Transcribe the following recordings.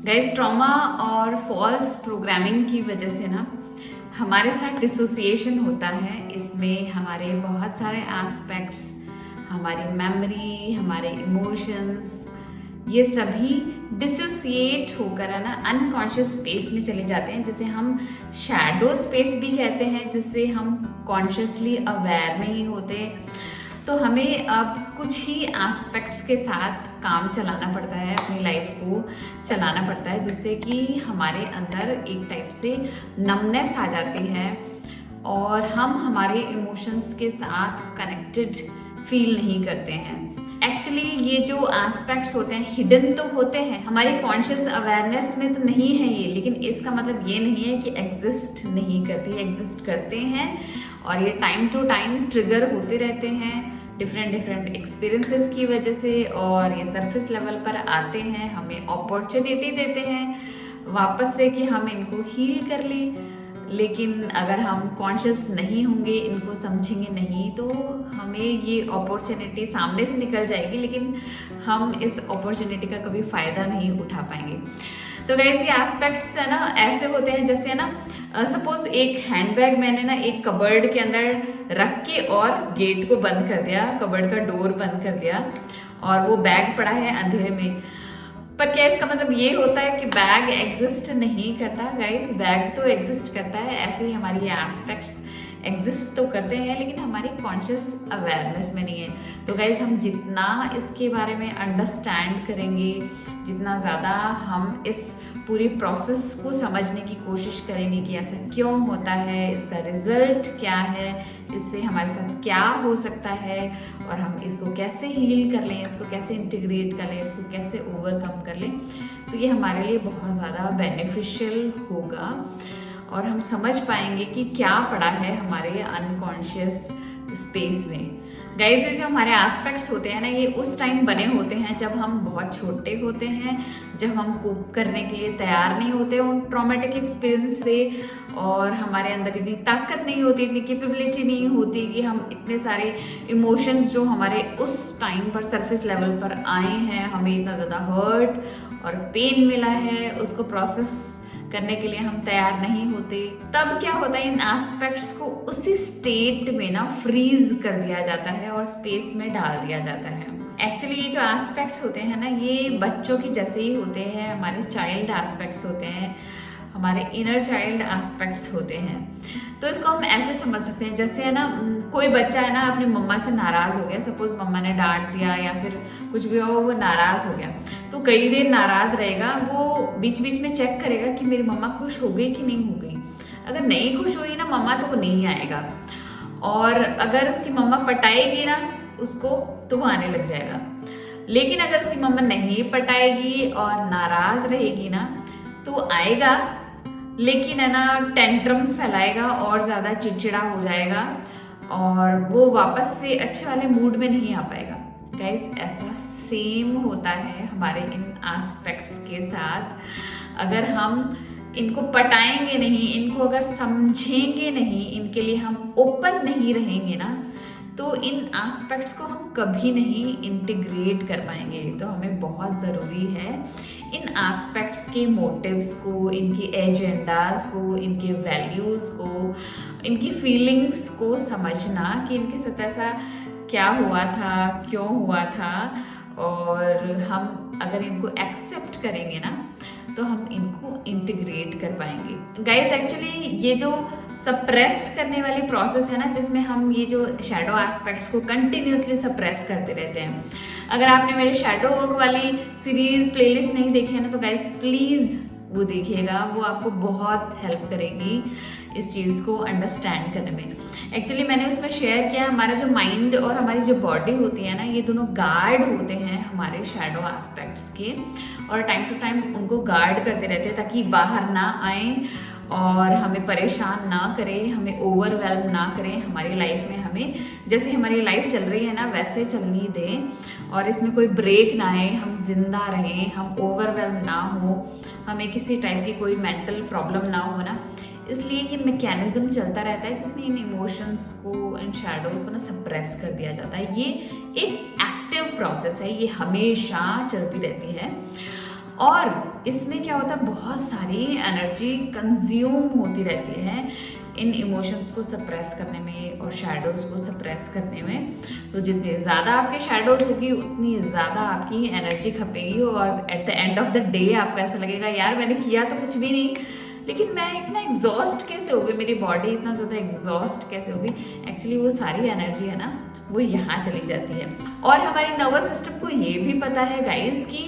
Guys, trauma और false programming की वजह से ना हमारे साथ डिसोसिएशन होता है। इसमें हमारे बहुत सारे एस्पेक्ट्स, हमारी मेमोरी, हमारे इमोशंस, ये सभी डिसोसिएट होकर है ना अनकॉन्शियस स्पेस में चले जाते हैं, जिसे हम शैडो स्पेस भी कहते हैं, जिससे हम कॉन्शियसली अवेयर नहीं होते। तो हमें अब कुछ ही एस्पेक्ट्स के साथ काम चलाना पड़ता है, अपनी लाइफ को चलाना पड़ता है, जिससे कि हमारे अंदर एक टाइप से नमनेस आ जाती है और हम हमारे इमोशंस के साथ कनेक्टेड फील नहीं करते हैं। एक्चुअली ये जो एस्पेक्ट्स होते हैं हिडन तो होते हैं, हमारी कॉन्शियस अवेयरनेस में तो नहीं है ये, लेकिन इसका मतलब ये नहीं है कि एग्जिस्ट नहीं करती, एग्जिस्ट करते हैं और ये टाइम टू टाइम ट्रिगर होते रहते हैं डिफरेंट एक्सपीरियंसेस की वजह से, और ये सरफेस लेवल पर आते हैं, हमें अपॉर्चुनिटी देते हैं वापस से कि हम इनको हील कर लें। लेकिन अगर हम कॉन्शियस नहीं होंगे, इनको समझेंगे नहीं, तो हमें ये अपॉर्चुनिटी सामने से निकल जाएगी, लेकिन हम इस अपॉर्चुनिटी का कभी फ़ायदा नहीं उठा पाएंगे। तो गाइस, ये एस्पेक्ट्स है ना ऐसे होते हैं जैसे है ना सपोज एक हैंडबैग मैंने ना एक कबर्ड के अंदर रख के और गेट को बंद कर दिया, कबर्ड का डोर बंद कर दिया और वो बैग पड़ा है अंधेरे में। पर क्या इसका मतलब ये होता है कि बैग एग्जिस्ट नहीं करता? गाइस, बैग तो एग्जिस्ट करता है। ऐसे ही हमारी ये एस्पेक्ट्स एग्जिस्ट तो करते हैं, लेकिन हमारी कॉन्शियस अवेयरनेस में नहीं है। तो गाइस, हम जितना इसके बारे में अंडरस्टैंड करेंगे, जितना ज़्यादा हम इस पूरी प्रोसेस को समझने की कोशिश करेंगे कि ऐसा क्यों होता है, इसका रिजल्ट क्या है, इससे हमारे साथ क्या हो सकता है और हम इसको कैसे हील कर लें, इसको कैसे इंटीग्रेट कर लें, इसको कैसे ओवरकम कर लें, तो ये हमारे लिए बहुत ज़्यादा बेनिफिशियल होगा और हम समझ पाएंगे कि क्या पड़ा है हमारे अनकॉन्शियस स्पेस में। गाइस, ये जो हमारे एस्पेक्ट्स होते हैं ना, ये उस टाइम बने होते हैं जब हम बहुत छोटे होते हैं, जब हम कोप करने के लिए तैयार नहीं होते उन ट्रॉमेटिक एक्सपीरियंस से, और हमारे अंदर इतनी ताकत नहीं होती, इतनी कैपेबिलिटी नहीं होती कि हम इतने सारे इमोशंस जो हमारे उस टाइम पर सरफेस लेवल पर आए हैं, हमें इतना ज़्यादा हर्ट और पेन मिला है, उसको प्रोसेस करने के लिए हम तैयार नहीं होते। तब क्या होता है, इन एस्पेक्ट्स को उसी स्टेट में ना फ्रीज कर दिया जाता है और स्पेस में डाल दिया जाता है। एक्चुअली ये जो एस्पेक्ट्स होते हैं ना, ये बच्चों की जैसे ही होते हैं, हमारे चाइल्ड एस्पेक्ट्स होते हैं, हमारे इनर चाइल्ड एस्पेक्ट्स होते हैं। तो इसको हम ऐसे समझ सकते हैं जैसे है ना कोई बच्चा है ना अपनी मम्मा से नाराज़ हो गया, सपोज मम्मा ने डांट दिया या फिर कुछ भी हो, वो नाराज़ हो गया, तो कई देर नाराज़ रहेगा, वो बीच बीच में चेक करेगा कि मेरी मम्मा खुश हो गई कि नहीं हो गई। अगर नहीं खुश हुई ना मम्मा, तो वो नहीं आएगा, और अगर उसकी मम्मा पटाएगी ना उसको, तो वो आने लग जाएगा। लेकिन अगर उसकी मम्मा नहीं पटाएगी और नाराज़ रहेगी ना, तो आएगा, लेकिन है ना टेंट्रम फैलाएगा और ज़्यादा चिड़चिड़ा हो जाएगा और वो वापस से अच्छे वाले मूड में नहीं आ पाएगा। गाइस, ऐसा सेम होता है हमारे इन एस्पेक्ट्स के साथ। अगर हम इनको पटाएंगे नहीं, इनको अगर समझेंगे नहीं, इनके लिए हम ओपन नहीं रहेंगे ना, तो इन एस्पेक्ट्स को हम कभी नहीं इंटीग्रेट कर पाएंगे। तो हमें बहुत ज़रूरी है इन एस्पेक्ट्स के मोटिव्स को, इनके एजेंडाज को, इनके वैल्यूज़ को, इनकी फीलिंग्स को समझना कि इनके साथ ऐसा क्या हुआ था, क्यों हुआ था, और हम अगर इनको एक्सेप्ट करेंगे ना, तो हम इनको इंटीग्रेट कर पाएंगे। गाइस, एक्चुअली ये जो सप्रेस करने वाली प्रोसेस है ना, जिसमें हम ये जो शैडो एस्पेक्ट्स को कंटिन्यूसली सप्रेस करते रहते हैं। अगर आपने मेरे शैडो वर्क वाली सीरीज प्लेलिस्ट नहीं देखी है ना, तो गाइस प्लीज़ वो देखिएगा, वो आपको बहुत हेल्प करेगी इस चीज़ को अंडरस्टैंड करने में। एक्चुअली मैंने उसमें शेयर किया, हमारा जो माइंड और हमारी जो बॉडी होती है ना, ये दोनों गार्ड होते हैं हमारे शैडो एस्पेक्ट्स के, और टाइम टू टाइम उनको गार्ड करते रहते हैं ताकि बाहर ना आए और हमें परेशान ना करें, हमें ओवरवेल्म ना करें हमारी लाइफ में। हमें जैसे हमारी लाइफ चल रही है ना, वैसे चलनी दें और इसमें कोई ब्रेक ना आए, हम जिंदा रहें, हम ओवरवेल्म ना हो, हमें किसी टाइप की कोई मेंटल प्रॉब्लम ना हो ना। इसलिए ये मैकेनिज्म चलता रहता है जिसमें इन इमोशंस को, इन शैडोज को ना सप्रेस कर दिया जाता है। ये एक एक्टिव प्रोसेस है, ये हमेशा चलती रहती है। और इसमें क्या होता है, बहुत सारी एनर्जी कंज्यूम होती रहती है इन इमोशंस को सप्रेस करने में और शैडोज को सप्रेस करने में। तो जितने ज़्यादा आपके शैडोज होगी उतनी ज़्यादा आपकी एनर्जी खपेगी, और at the end of the day आपको ऐसा लगेगा यार मैंने किया तो कुछ भी नहीं, लेकिन मैं इतना एग्जॉस्ट कैसे हो गई, मेरी बॉडी इतना ज़्यादा एग्जॉस्ट कैसे हो गई। एक्चुअली वो सारी एनर्जी है ना, वो यहाँ चली जाती है। और हमारे नर्वस सिस्टम को ये भी पता है गाइज कि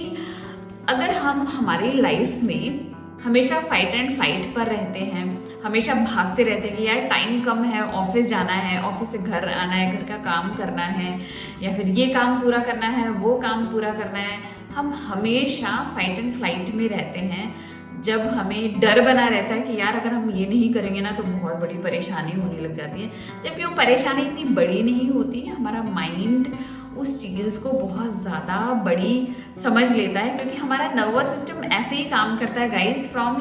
अगर हम हमारी लाइफ में हमेशा फाइट एंड फ्लाइट पर रहते हैं, हमेशा भागते रहते हैं कि यार टाइम कम है, ऑफिस जाना है, ऑफिस से घर आना है, घर का काम करना है, या फिर ये काम पूरा करना है, वो काम पूरा करना है, हम हमेशा फाइट एंड फ्लाइट में रहते हैं। जब हमें डर बना रहता है कि यार अगर हम ये नहीं करेंगे ना तो बहुत बड़ी परेशानी होने लग जाती है, जबकि वो परेशानी इतनी बड़ी नहीं होती। हमारा माइंड उस चीज़ को बहुत ज़्यादा बड़ी समझ लेता है, क्योंकि हमारा नर्वस सिस्टम ऐसे ही काम करता है guys. From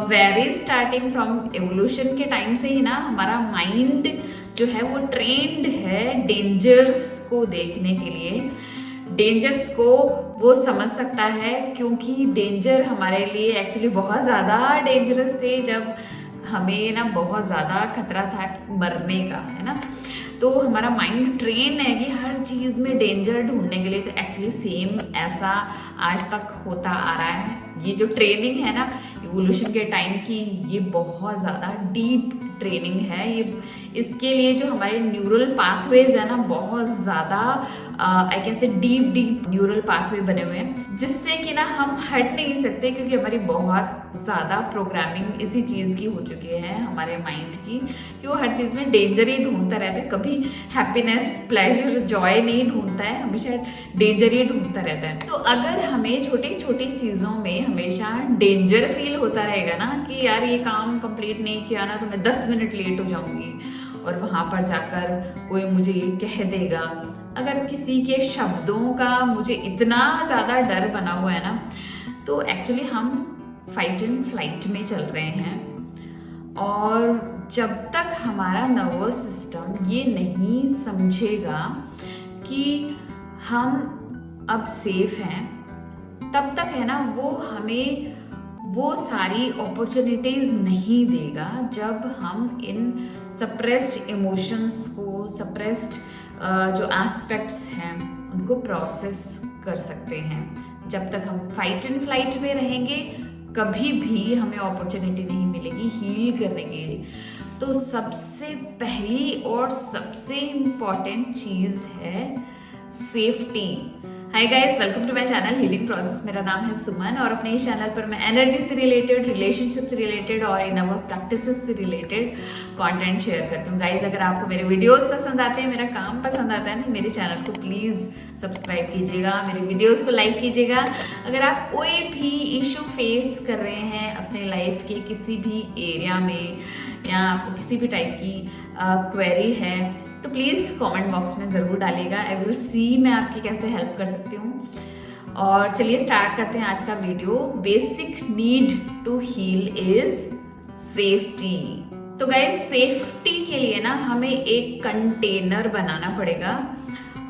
very starting, from evolution के टाइम से ही ना हमारा माइंड जो है वो ट्रेंड है डेंजर्स को देखने के लिए। डेंजर्स को वो समझ सकता है, क्योंकि डेंजर हमारे लिए एक्चुअली बहुत ज़्यादा डेंजरस थे जब हमें ना बहुत ज़्यादा खतरा था मरने का, है ना। तो हमारा माइंड ट्रेन है कि हर चीज़ में डेंजर ढूंढने के लिए। तो एक्चुअली सेम ऐसा आज तक होता आ रहा है। ये जो ट्रेनिंग है ना इवोल्यूशन के टाइम की, ये बहुत ज़्यादा डीप ट्रेनिंग है। ये इसके लिए जो हमारे न्यूरल पाथवेज है ना, बहुत ज़्यादा I can say deep neural pathway बने हुए हैं, जिससे कि ना हम हट नहीं सकते, क्योंकि हमारी बहुत ज़्यादा प्रोग्रामिंग इसी चीज़ की हो चुकी है हमारे माइंड की, कि वो हर चीज़ में डेंजर ही ढूंढता रहता है। कभी हैप्पीनेस, प्लेजर, जॉय नहीं ढूंढता है, हमेशा डेंजर ही ढूंढता रहता है। तो अगर हमें छोटी छोटी चीज़ों में हमेशा डेंजर फील होता रहेगा ना कि यार ये काम कंप्लीट नहीं किया ना तो मैं 10 मिनट लेट हो जाऊंगी, और वहाँ पर जाकर कोई मुझे ये कह देगा, अगर किसी के शब्दों का मुझे इतना ज़्यादा डर बना हुआ है ना, तो एक्चुअली हम फाइट एंड फ्लाइट में चल रहे हैं। और जब तक हमारा नर्वस सिस्टम ये नहीं समझेगा कि हम अब सेफ हैं, तब तक है ना वो हमें वो सारी अपॉर्चुनिटीज़ नहीं देगा जब हम इन सप्रेस्ड इमोशंस को, सप्रेस्ड जो एस्पेक्ट्स हैं उनको प्रोसेस कर सकते हैं। जब तक हम फाइट एंड फ्लाइट में रहेंगे कभी भी हमें अपॉर्चुनिटी नहीं मिलेगी हील करने के लिए। तो सबसे पहली और सबसे इम्पॉर्टेंट चीज़ है safety. Hi guys, welcome to my channel healing process. मेरा नाम है सुमन और अपने इस चैनल पर मैं एनर्जी से रिलेटेड, रिलेशनशिप से रिलेटेड और इनर प्रैक्टिसेस से रिलेटेड कंटेंट शेयर करती हूँ। गाइस, अगर आपको मेरे वीडियोस पसंद आते हैं, मेरा काम पसंद आता है ना, मेरे चैनल को प्लीज़ सब्सक्राइब कीजिएगा, मेरे वीडियोस को लाइक कीजिएगा। अगर आप कोई भी इशू फेस कर रहे हैं अपने लाइफ के किसी भी एरिया में, या आपको किसी भी टाइप की क्वेरी है, तो प्लीज़ कमेंट बॉक्स में ज़रूर डालिएगा। आई विल सी मैं आपकी कैसे हेल्प कर सकती हूँ। और चलिए स्टार्ट करते हैं आज का video. Basic need to heal is safety. तो गाइस, सेफ्टी के लिए ना हमें एक कंटेनर बनाना पड़ेगा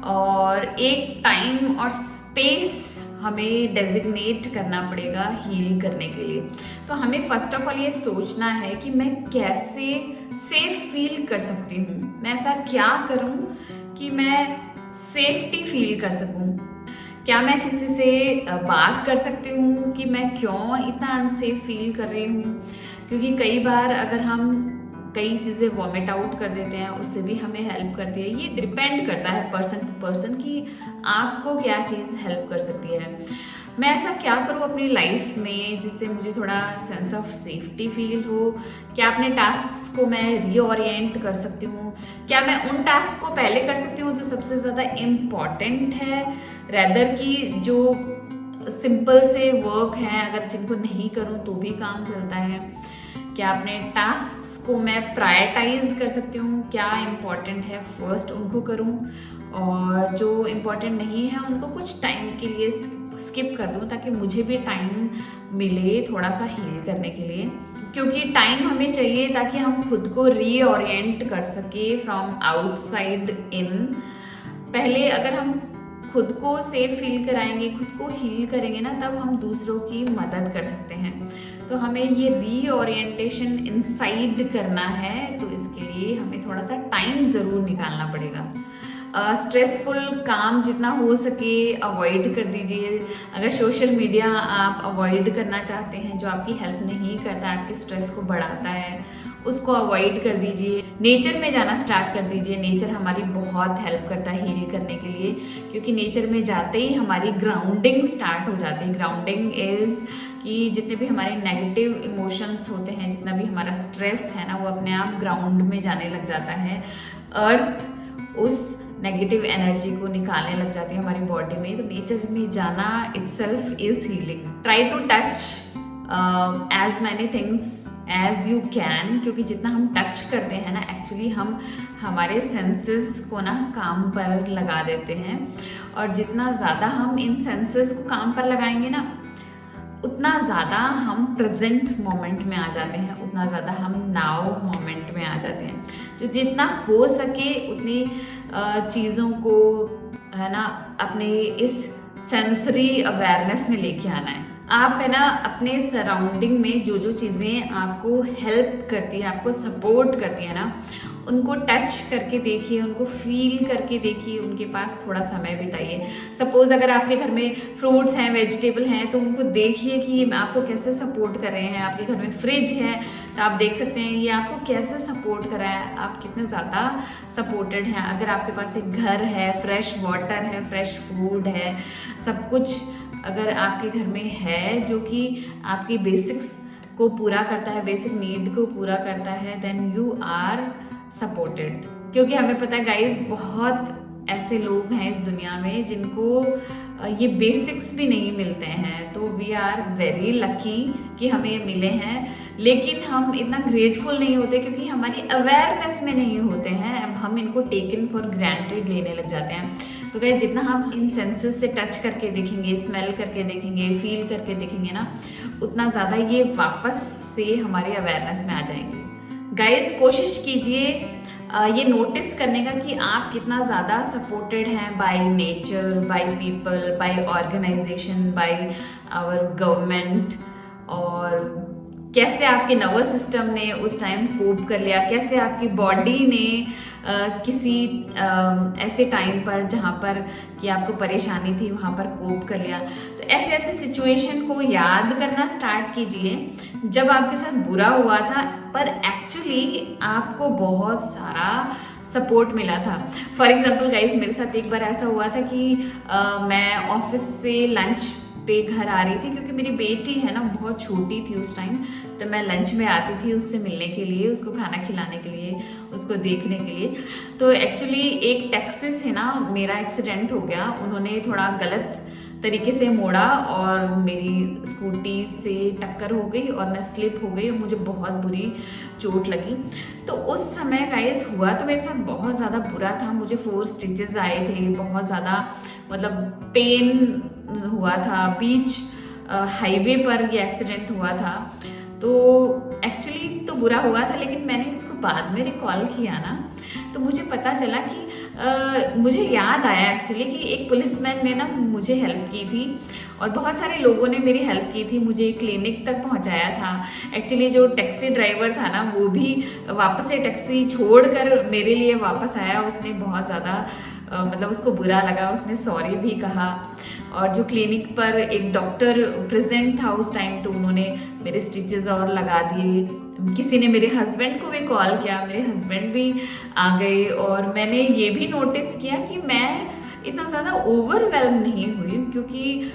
और एक टाइम और स्पेस हमें डेजिग्नेट करना पड़ेगा हील करने के लिए। तो हमें फर्स्ट ऑफ ऑल ये सोचना है कि मैं कैसे सेफ फील कर सकती हूँ, मैं ऐसा क्या करूँ कि मैं सेफ्टी फील कर सकूँ। क्या मैं किसी से बात कर सकती हूँ कि मैं क्यों इतना अनसेफ फील कर रही हूँ, क्योंकि कई बार अगर हम कई चीज़ें वॉमिट आउट कर देते हैं उससे भी हमें हेल्प करती है। ये डिपेंड करता है पर्सन टू पर्सन कि आपको क्या चीज़ हेल्प कर सकती है। मैं ऐसा क्या करूँ अपनी लाइफ में जिससे मुझे थोड़ा सेंस ऑफ सेफ्टी फील हो। क्या अपने टास्क्स को मैं रीओरिएंट कर सकती हूँ, क्या मैं उन टास्क को पहले कर सकती हूँ जो सबसे ज़्यादा इम्पॉर्टेंट है, रेदर कि जो सिंपल से वर्क हैं अगर जिनको नहीं करूँ तो भी काम चलता है। क्या अपने टास्क को मैं प्रायोरिटाइज कर सकती हूँ, क्या इम्पॉर्टेंट है फर्स्ट उनको करूँ, और जो इम्पॉर्टेंट नहीं है उनको कुछ टाइम के लिए स्किप कर दूँ, ताकि मुझे भी टाइम मिले थोड़ा सा हील करने के लिए। क्योंकि टाइम हमें चाहिए ताकि हम खुद को रीओरिएंट कर सके फ्रॉम आउटसाइड इन। पहले अगर हम खुद को सेफ फील कराएंगे, खुद को हील करेंगे ना, तब हम दूसरों की मदद कर सकते हैं। तो हमें ये रीओरिएंटेशन इनसाइड करना है, तो इसके लिए हमें थोड़ा सा टाइम ज़रूर निकालना पड़ेगा। स्ट्रेसफुल काम जितना हो सके अवॉइड कर दीजिए। अगर सोशल मीडिया आप अवॉइड करना चाहते हैं, जो आपकी हेल्प नहीं करता, आपके स्ट्रेस को बढ़ाता है, उसको अवॉइड कर दीजिए। नेचर में जाना स्टार्ट कर दीजिए। नेचर हमारी बहुत हेल्प करता है हील करने के लिए, क्योंकि नेचर में जाते ही हमारी ग्राउंडिंग स्टार्ट हो जाती है। ग्राउंडिंग इज़ कि जितने भी हमारे नेगेटिव इमोशंस होते हैं, जितना भी हमारा स्ट्रेस है ना, वो अपने आप ग्राउंड में जाने लग जाता है। अर्थ उस नेगेटिव एनर्जी को निकालने लग जाती है हमारी बॉडी में। तो नेचर में जाना itself is healing. Try to touch as many things as you can, क्योंकि जितना हम टच करते हैं ना, एक्चुअली हम हमारे सेंसेस को ना काम पर लगा देते हैं। और जितना ज़्यादा हम इन सेंसेस को काम पर लगाएंगे ना, उतना ज़्यादा हम प्रेजेंट मोमेंट में आ जाते हैं, उतना ज़्यादा हम नाउ मोमेंट में आ जाते हैं। तो जितना हो सके उतनी चीज़ों को, है ना, अपने इस सेंसरी अवेयरनेस में लेके आना है। आप, है ना, अपने सराउंडिंग में जो जो चीज़ें आपको हेल्प करती है, आपको सपोर्ट करती है ना, उनको टच करके देखिए, उनको फील करके देखिए, उनके पास थोड़ा समय बिताइए। सपोज़ अगर आपके घर में फ्रूट्स हैं, वेजिटेबल हैं, तो उनको देखिए कि ये आपको कैसे सपोर्ट कर रहे हैं। आपके घर में फ्रिज है तो आप देख सकते हैं ये आपको कैसे सपोर्ट कर रहा है, आप कितने ज़्यादा सपोर्टेड हैं। अगर आपके पास एक घर है, फ्रेश वाटर है, फ्रेश फूड है, सब कुछ अगर आपके घर में है जो कि आपकी बेसिक्स को पूरा करता है, बेसिक नीड को पूरा करता है, देन यू आर सपोर्टेड। क्योंकि हमें पता है गाइस, बहुत ऐसे लोग हैं इस दुनिया में जिनको ये बेसिक्स भी नहीं मिलते हैं। तो वी आर वेरी लकी कि हमें ये मिले हैं, लेकिन हम इतना ग्रेटफुल नहीं होते क्योंकि हमारी अवेयरनेस में नहीं होते हैं। हम इनको टेकन फॉर ग्रांटेड लेने लग जाते हैं। तो गाइस, जितना हम इन सेंसेस से टच करके देखेंगे, स्मेल करके देखेंगे, फील करके देखेंगे ना, उतना ज़्यादा ये वापस से हमारी अवेयरनेस में आ जाएंगे। गाइस, कोशिश कीजिए ये नोटिस करने का कि आप कितना ज़्यादा सपोर्टेड हैं by nature, by people, by organisation, by our government, और कैसे आपके नर्वस सिस्टम ने उस टाइम कोप कर लिया, कैसे आपकी बॉडी ने किसी ऐसे टाइम पर जहाँ पर कि आपको परेशानी थी वहाँ पर कोप कर लिया। तो ऐसे ऐसे सिचुएशन को याद करना स्टार्ट कीजिए जब आपके साथ बुरा हुआ था, पर एक्चुअली आपको बहुत सारा सपोर्ट मिला था। फॉर एग्जाम्पल गाइस, मेरे साथ एक बार ऐसा हुआ था कि मैं ऑफिस से लंच पे घर आ रही थी, क्योंकि मेरी बेटी है ना बहुत छोटी थी उस टाइम, तो मैं लंच में आती थी उससे मिलने के लिए, उसको खाना खिलाने के लिए, उसको देखने के लिए। तो एक्चुअली एक टैक्सी से ना मेरा एक्सीडेंट हो गया। उन्होंने थोड़ा गलत तरीके से मोड़ा और मेरी स्कूटी से टक्कर हो गई और मैं स्लिप हो गई और मुझे बहुत बुरी चोट लगी। तो उस समय गाइस हुआ तो मेरे साथ बहुत ज़्यादा बुरा था। मुझे 4 स्टिचेस आए थे, बहुत ज़्यादा मतलब पेन हुआ था। बीच हाईवे पर ये एक्सीडेंट हुआ था। तो एक्चुअली तो बुरा हुआ था, लेकिन मैंने इसको बाद में रिकॉल किया ना, तो मुझे पता चला कि मुझे याद आया एक्चुअली कि एक पुलिसमैन ने ना मुझे हेल्प की थी और बहुत सारे लोगों ने मेरी हेल्प की थी, मुझे क्लिनिक तक पहुंचाया था। एक्चुअली जो टैक्सी ड्राइवर था ना, वो भी वापस से टैक्सी छोड़कर मेरे लिए वापस आया। उसने बहुत ज़्यादा मतलब उसको बुरा लगा, उसने सॉरी भी कहा। और जो क्लिनिक पर एक डॉक्टर प्रेजेंट था उस टाइम, तो उन्होंने मेरे स्टिचेस और लगा दिए। किसी ने मेरे हस्बैंड को भी कॉल किया, मेरे हस्बैंड भी आ गए। और मैंने ये भी नोटिस किया कि मैं इतना ज़्यादा ओवरवेल्म नहीं हुई, क्योंकि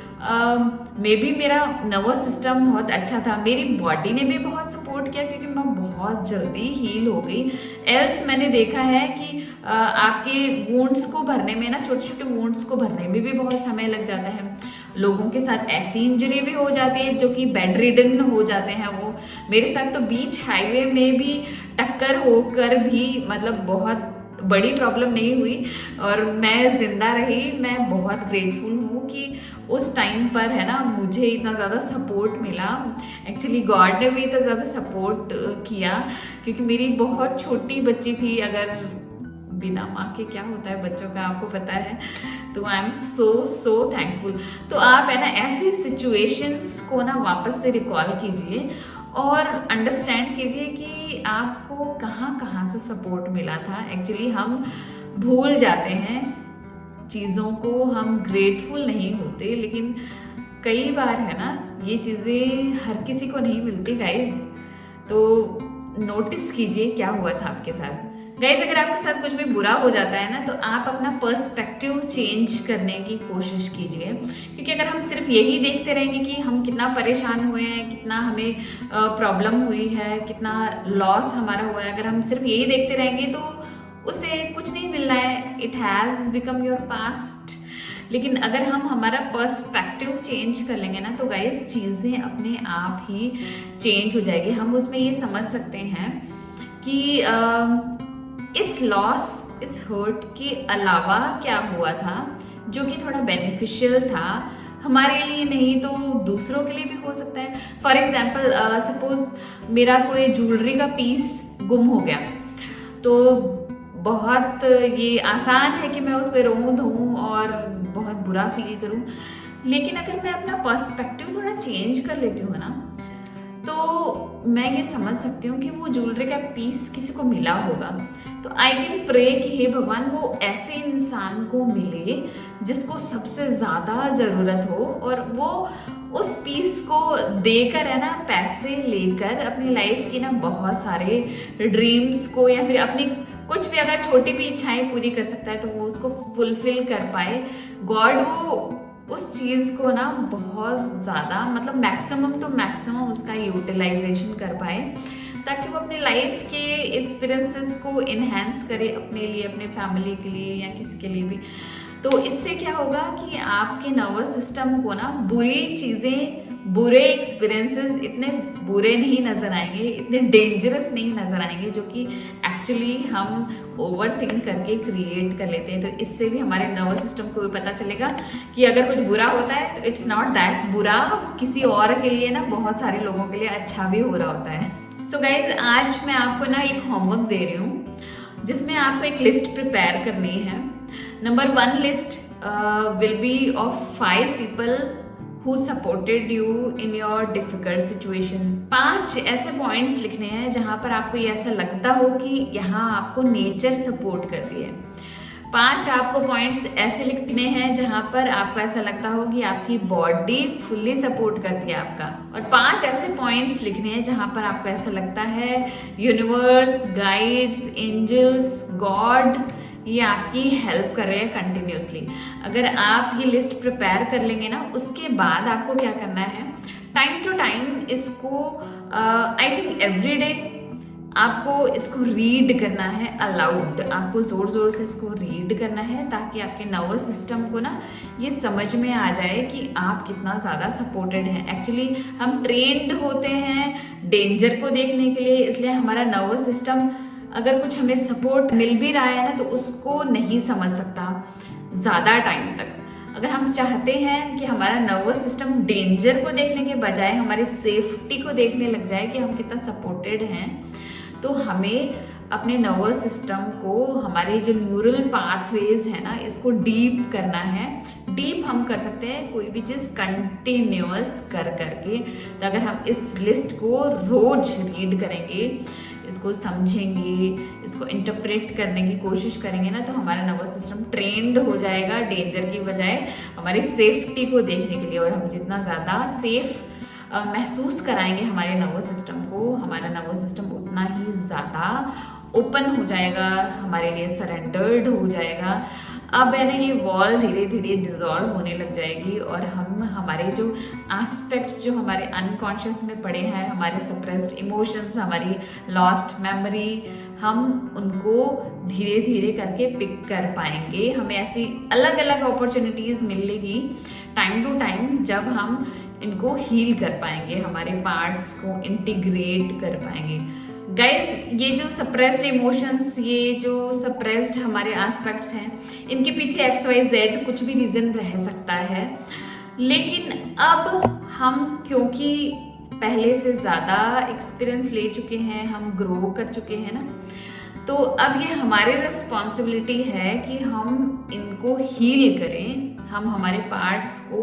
मे बी मेरा नर्वस सिस्टम बहुत अच्छा था, मेरी बॉडी ने भी बहुत सपोर्ट किया, क्योंकि मैं बहुत जल्दी हील हो गई। एल्स मैंने देखा है कि आपके वुंड्स को भरने में ना, छोटे छोटे वुंड्स को भरने में भी बहुत समय लग जाता है। लोगों के साथ ऐसी इंजरी भी हो जाती है जो कि बेड रिडन हो जाते हैं। वो मेरे साथ तो बीच हाईवे में भी टक्कर होकर भी मतलब बहुत बड़ी प्रॉब्लम नहीं हुई और मैं जिंदा रही। मैं बहुत ग्रेटफुल हूँ कि उस टाइम पर, है ना, मुझे इतना ज़्यादा सपोर्ट मिला। एक्चुअली गॉड ने भी इतना ज़्यादा सपोर्ट किया, क्योंकि मेरी बहुत छोटी बच्ची थी। अगर बिना माँ के क्या होता है बच्चों का आपको पता है। तो आई एम सो थैंकफुल। तो आप है ना ऐसी सिचुएशंस को ना वापस से रिकॉल कीजिए और अंडरस्टैंड कीजिए कि आपको कहाँ कहाँ से सपोर्ट मिला था। एक्चुअली हम भूल जाते हैं चीज़ों को, हम ग्रेटफुल नहीं होते, लेकिन कई बार है ना ये चीज़ें हर किसी को नहीं मिलती गाइज। तो नोटिस कीजिए क्या हुआ था आपके साथ। गाइज अगर आपके साथ कुछ भी बुरा हो जाता है ना तो आप अपना पर्सपेक्टिव चेंज करने की कोशिश कीजिए, क्योंकि अगर हम सिर्फ यही देखते रहेंगे कि हम कितना परेशान हुए हैं, कितना हमें प्रॉब्लम हुई है, कितना लॉस हमारा हुआ है, अगर हम सिर्फ यही देखते रहेंगे तो उसे कुछ नहीं मिल रहा है। It has become your past. लेकिन अगर हम हमारा पर्सपेक्टिव चेंज कर लेंगे ना तो गाइस चीज़ें अपने आप ही चेंज हो जाएगी। हम उसमें ये समझ सकते हैं कि इस लॉस, इस हर्ट के अलावा क्या हुआ था जो कि थोड़ा बेनिफिशियल था हमारे लिए, नहीं तो दूसरों के लिए भी हो सकता है। फॉर एग्जाम्पल सपोज मेरा कोई ज्वेलरी का पीस गुम हो गया, तो बहुत ये आसान है कि मैं उस पर रोऊं धोऊं और बहुत बुरा फील करूं। लेकिन अगर मैं अपना पर्सपेक्टिव थोड़ा चेंज कर लेती हूँ ना तो मैं ये समझ सकती हूँ कि वो ज्वेलरी का पीस किसी को मिला होगा। तो आई कैन प्रे कि हे भगवान वो ऐसे इंसान को मिले जिसको सबसे ज़्यादा ज़रूरत हो, और वो उस पीस को देकर है ना पैसे लेकर अपनी लाइफ की ना बहुत सारे ड्रीम्स को या फिर अपनी कुछ भी अगर छोटी भी इच्छाएं पूरी कर सकता है तो वो उसको फुलफिल कर पाए। गॉड वो उस चीज़ को ना बहुत ज़्यादा मतलब मैक्सिमम टू मैक्सिमम उसका यूटिलाइजेशन कर पाए, ताकि वो अपने लाइफ के एक्सपीरियंसेस को इन्हेंस करे अपने लिए, अपने फैमिली के लिए या किसी के लिए भी। तो इससे क्या होगा कि आपके नर्वस सिस्टम को ना बुरी चीज़ें, बुरे एक्सपीरियंसेस इतने बुरे नहीं नज़र आएंगे, इतने डेंजरस नहीं नज़र आएंगे जो कि एक्चुअली हम ओवर थिंक करके क्रिएट कर लेते हैं। तो इससे भी हमारे नर्वस सिस्टम को भी पता चलेगा कि अगर कुछ बुरा होता है तो इट्स नॉट दैट बुरा, किसी और के लिए ना बहुत सारे लोगों के लिए अच्छा भी हो रहा होता है। सो गाइज आज मैं आपको ना एक होमवर्क दे रही हूँ जिसमें आपको एक लिस्ट प्रिपेयर करनी है। Number 1 list will be of 5 people who supported you in your difficult situation। 5 ऐसे पॉइंट्स लिखने हैं जहाँ पर आपको ये ऐसा लगता हो कि यहाँ आपको नेचर सपोर्ट करती है। 5 आपको पॉइंट्स ऐसे लिखने हैं जहाँ पर आपको ऐसा लगता हो कि आपकी बॉडी फुल्ली सपोर्ट करती है आपका। और 5 ऐसे पॉइंट्स लिखने हैं जहाँ पर आपको ऐसा लगता है यूनिवर्स, गाइड्स, एंजल्स, गॉड ये आपकी हेल्प कर रहे हैं कंटिन्यूसली। अगर आप ये लिस्ट प्रिपेयर कर लेंगे ना उसके बाद आपको क्या करना है, टाइम टू टाइम इसको आई थिंक एवरी डे आपको इसको रीड करना है अलाउड। आपको ज़ोर ज़ोर से इसको रीड करना है ताकि आपके नर्वस सिस्टम को ना ये समझ में आ जाए कि आप कितना ज़्यादा सपोर्टेड हैं। एक्चुअली हम ट्रेंड होते हैं डेंजर को देखने के लिए, इसलिए हमारा नर्वस सिस्टम अगर कुछ हमें सपोर्ट मिल भी रहा है ना तो उसको नहीं समझ सकता ज़्यादा टाइम तक। अगर हम चाहते हैं कि हमारा नर्वस सिस्टम डेंजर को देखने के बजाय हमारी सेफ्टी को देखने लग जाए कि हम कितना सपोर्टेड हैं, तो हमें अपने नर्वस सिस्टम को, हमारे जो न्यूरल पाथवेज है ना इसको डीप करना है। डीप हम कर सकते हैं कोई भी चीज़ कंटिन्यूअस कर करके। तो अगर हम इस लिस्ट को रोज रीड करेंगे, इसको समझेंगे, इसको इंटरप्रेट करने की कोशिश करेंगे ना तो हमारा नर्वस सिस्टम ट्रेंड हो जाएगा डेंजर की बजाय हमारी सेफ्टी को देखने के लिए। और हम जितना ज़्यादा सेफ महसूस कराएंगे हमारे नर्वस सिस्टम को, हमारा नर्वस सिस्टम उतना ही ज़्यादा ओपन हो जाएगा, हमारे लिए सरेंडर्ड हो जाएगा। अब है ना ये वॉल धीरे धीरे डिजॉल्व होने लग जाएगी और हम हमारे जो एस्पेक्ट्स जो हमारे अनकॉन्शियस में पड़े हैं, हमारे सप्रेस्ड इमोशंस, हमारी लॉस्ट मेमोरी, हम उनको धीरे धीरे करके पिक कर पाएंगे। हमें ऐसी अलग अलग अपॉर्चुनिटीज़ मिलेगी टाइम टू टाइम जब हम इनको हील कर पाएंगे, हमारे पार्ट्स को इंटीग्रेट कर पाएंगे। गाइज ये जो सप्रेस्ड इमोशंस, ये जो सप्रेस्ड हमारे एस्पेक्ट्स हैं, इनके पीछे XYZ कुछ भी रीज़न रह सकता है। लेकिन अब हम क्योंकि पहले से ज़्यादा एक्सपीरियंस ले चुके हैं, हम ग्रो कर चुके हैं ना, तो अब ये हमारी रिस्पॉन्सिबिलिटी है कि हम इनको हील करें, हम हमारे पार्ट्स को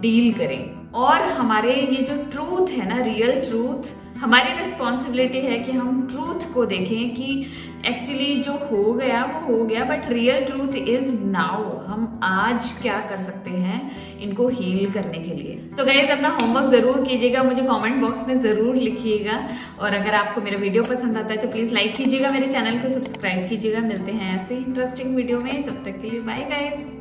डील करें और हमारे ये जो ट्रूथ है ना, रियल ट्रूथ, हमारी रिस्पॉन्सिबिलिटी है कि हम ट्रूथ को देखें कि एक्चुअली जो हो गया वो हो गया, but real truth is now. हम आज क्या कर सकते हैं इनको हील करने के लिए। सो गाइज, अपना होमवर्क ज़रूर कीजिएगा, मुझे कमेंट बॉक्स में ज़रूर लिखिएगा। और अगर आपको मेरा वीडियो पसंद आता है तो प्लीज़ लाइक कीजिएगा, मेरे चैनल को सब्सक्राइब कीजिएगा। मिलते हैं ऐसे इंटरेस्टिंग वीडियो में, तब तक के लिए बाय गाइज।